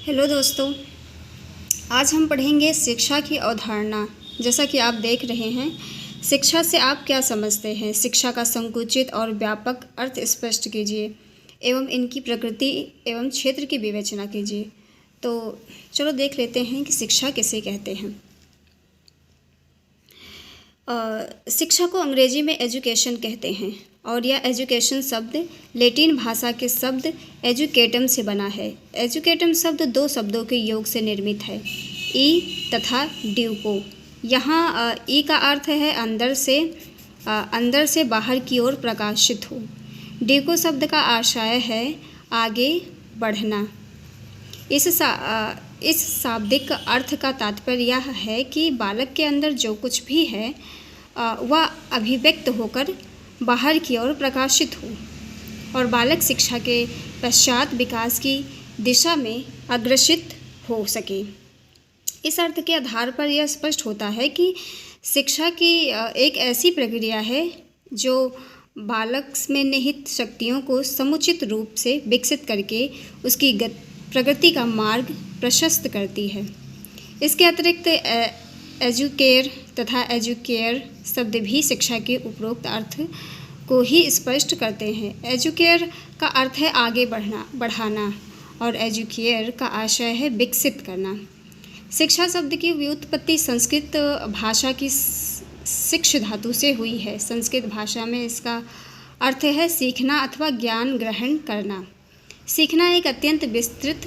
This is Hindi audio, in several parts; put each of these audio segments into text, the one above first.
हेलो दोस्तों, आज हम पढ़ेंगे शिक्षा की अवधारणा। जैसा कि आप देख रहे हैं, शिक्षा से आप क्या समझते हैं? शिक्षा का संकुचित और व्यापक अर्थ स्पष्ट कीजिए एवं इनकी प्रकृति एवं क्षेत्र की विवेचना कीजिए। तो चलो देख लेते हैं कि शिक्षा किसे कहते हैं। शिक्षा को अंग्रेजी में एजुकेशन कहते हैं और यह एजुकेशन शब्द लैटिन भाषा के शब्द एजुकेटम से बना है। एजुकेटम शब्द दो शब्दों के योग से निर्मित है, ई तथा ड्यूको। यहाँ ई का अर्थ है अंदर से बाहर की ओर प्रकाशित हो। ड्यूको शब्द का आशय है आगे बढ़ना। इस शाब्दिक अर्थ का तात्पर्य यह है कि बालक के अंदर जो कुछ भी है वह अभिव्यक्त होकर बाहर की ओर प्रकाशित हो और बालक शिक्षा के पश्चात विकास की दिशा में अग्रसित हो सके। इस अर्थ के आधार पर यह स्पष्ट होता है कि शिक्षा की एक ऐसी प्रक्रिया है जो बालक में निहित शक्तियों को समुचित रूप से विकसित करके उसकी प्रगति का मार्ग प्रशस्त करती है। इसके अतिरिक्त एजुकेयर तथा एजुकेयर शब्द भी शिक्षा के उपरोक्त अर्थ को ही स्पष्ट करते हैं। एजुकेयर का अर्थ है आगे बढ़ाना और एजुकेयर का आशय है विकसित करना। शिक्षा शब्द की व्युत्पत्ति संस्कृत भाषा की शिक्ष धातु से हुई है। संस्कृत भाषा में इसका अर्थ है सीखना अथवा ज्ञान ग्रहण करना। सीखना एक अत्यंत विस्तृत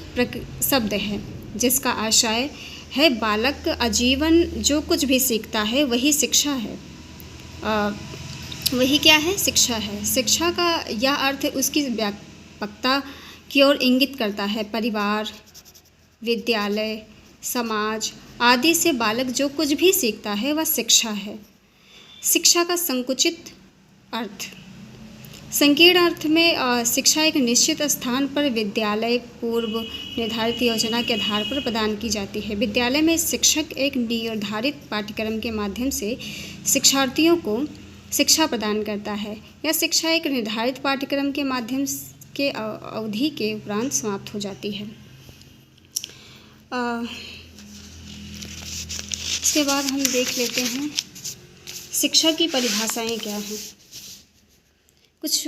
शब्द है जिसका आशय है बालक आजीवन जो कुछ भी सीखता है वही शिक्षा है। वही क्या है? शिक्षा है। शिक्षा का यह अर्थ उसकी व्यापकता की ओर इंगित करता है। परिवार, विद्यालय, समाज आदि से बालक जो कुछ भी सीखता है वह शिक्षा है। शिक्षा का संकुचित अर्थ। संकीर्ण अर्थ में शिक्षा एक निश्चित स्थान पर विद्यालय पूर्व निर्धारित योजना के आधार पर प्रदान की जाती है। विद्यालय में शिक्षक एक निर्धारित पाठ्यक्रम के माध्यम से शिक्षार्थियों को शिक्षा प्रदान करता है। यह शिक्षा एक निर्धारित पाठ्यक्रम के माध्यम के अवधि के उपरांत समाप्त हो जाती है। इसके बाद हम देख लेते हैं शिक्षा की परिभाषाएं क्या हैं। कुछ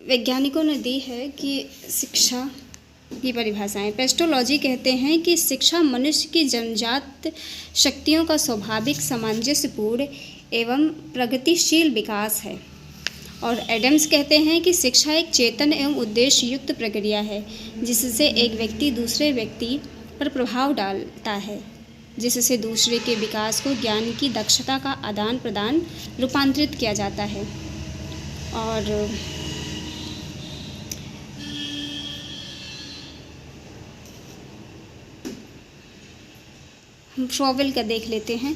वैज्ञानिकों ने दी है कि शिक्षा की परिभाषाएं। पेस्टोलॉजी कहते हैं कि शिक्षा मनुष्य की जन्मजात शक्तियों का स्वाभाविक सामंजस्यपूर्ण एवं प्रगतिशील विकास है। और एडम्स कहते हैं कि शिक्षा एक चेतन एवं उद्देश्य युक्त प्रक्रिया है जिससे एक व्यक्ति दूसरे व्यक्ति पर प्रभाव डालता है, जिससे दूसरे के विकास को ज्ञान की दक्षता का आदान प्रदान रूपांतरित किया जाता है। और हम फ्रॉवेल का देख लेते हैं।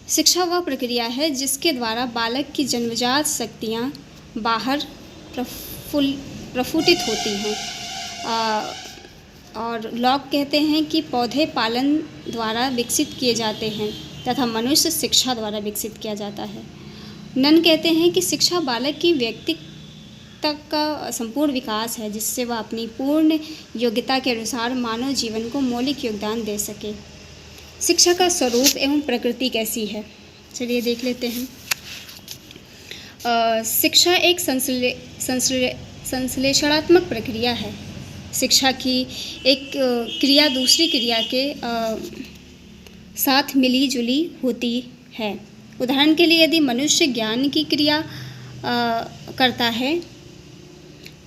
शिक्षा वह प्रक्रिया है जिसके द्वारा बालक की जन्मजात शक्तियाँ बाहर प्रफुटित होती हैं। और लॉक कहते हैं कि पौधे पालन द्वारा विकसित किए जाते हैं तथा मनुष्य शिक्षा द्वारा विकसित किया जाता है। नन कहते हैं कि शिक्षा बालक की व्यक्तित्व का संपूर्ण विकास है जिससे वह अपनी पूर्ण योग्यता के अनुसार मानव जीवन को मौलिक योगदान दे सके। शिक्षा का स्वरूप एवं प्रकृति कैसी है, चलिए देख लेते हैं। शिक्षा एक संश्लेषणात्मक प्रक्रिया है। शिक्षा की एक क्रिया दूसरी क्रिया के साथ मिली जुली होती है। उदाहरण के लिए यदि मनुष्य ज्ञान की क्रिया करता है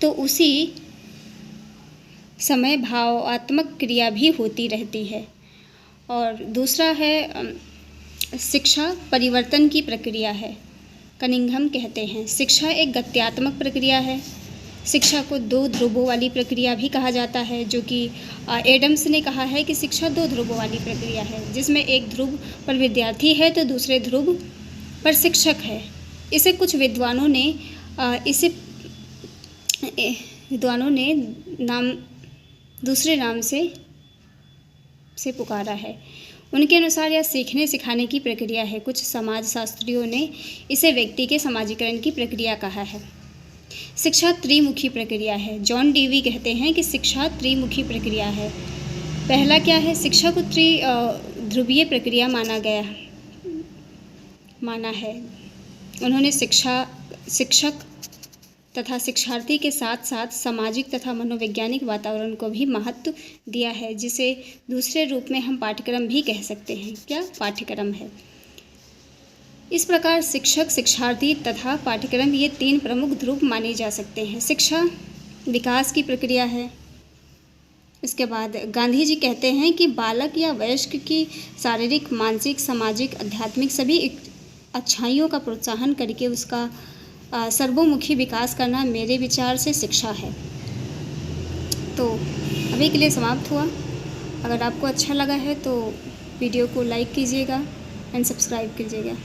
तो उसी समय भावात्मक क्रिया भी होती रहती है। और दूसरा है शिक्षा परिवर्तन की प्रक्रिया है। कनिंघम कहते हैं शिक्षा एक गत्यात्मक प्रक्रिया है। शिक्षा को दो ध्रुवों वाली प्रक्रिया भी कहा जाता है, जो कि एडम्स ने कहा है कि शिक्षा दो ध्रुवों वाली प्रक्रिया है जिसमें एक ध्रुव पर विद्यार्थी है तो दूसरे ध्रुव पर शिक्षक है। इसे कुछ विद्वानों ने दूसरे नाम से पुकारा है। उनके अनुसार यह सीखने सिखाने की प्रक्रिया है। कुछ समाजशास्त्रियों ने इसे व्यक्ति के समाजीकरण की प्रक्रिया कहा है। शिक्षा त्रिमुखी प्रक्रिया है। जॉन डीवी कहते हैं कि शिक्षा त्रिमुखी प्रक्रिया है। पहला क्या है, शिक्षा को ध्रुवीय प्रक्रिया माना है। उन्होंने शिक्षक तथा शिक्षार्थी के साथ साथ सामाजिक तथा मनोवैज्ञानिक वातावरण को भी महत्व दिया है, जिसे दूसरे रूप में हम पाठ्यक्रम भी कह सकते हैं। क्या पाठ्यक्रम है। इस प्रकार शिक्षक, शिक्षार्थी तथा पाठ्यक्रम ये 3 प्रमुख ध्रुव माने जा सकते हैं। शिक्षा विकास की प्रक्रिया है। इसके बाद गांधी जी कहते हैं कि बालक या वयस्क की शारीरिक, मानसिक, सामाजिक, आध्यात्मिक सभी अच्छाइयों का प्रोत्साहन करके उसका सर्वोमुखी विकास करना मेरे विचार से शिक्षा है। तो अभी के लिए समाप्त हुआ। अगर आपको अच्छा लगा है तो वीडियो को लाइक कीजिएगा एंड सब्सक्राइब कीजिएगा।